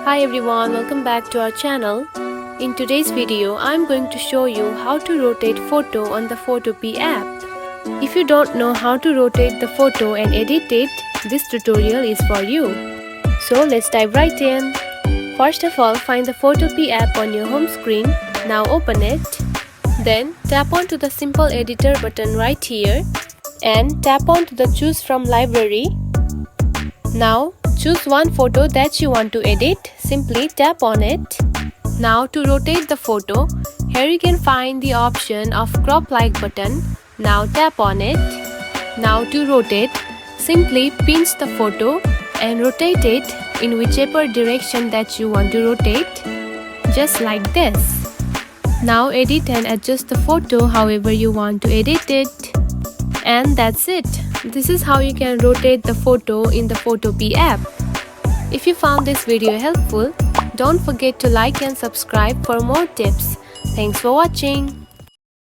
Hi everyone, welcome back to our channel. In today's video, I'm going to show you how to rotate photo on the Photopea app. If you don't know how to rotate the photo and edit it, this tutorial is for you. So let's dive right in. First of all, find the Photopea app on your home screen. Now open it. Then tap onto the Simple Editor button right here and tap onto the Choose from Library. Now choose one photo that you want to edit. Simply tap on it. Now to rotate the photo, here you can find the option of Crop Like button. Now tap on it. Now to rotate, simply pinch the photo and rotate it in whichever direction that you want to rotate, just like this. Now edit and adjust the photo however you want to edit it. And that's it. This is how you can rotate the photo in the Photopea app. If you found this video helpful, don't forget to like and subscribe for more tips. Thanks for watching.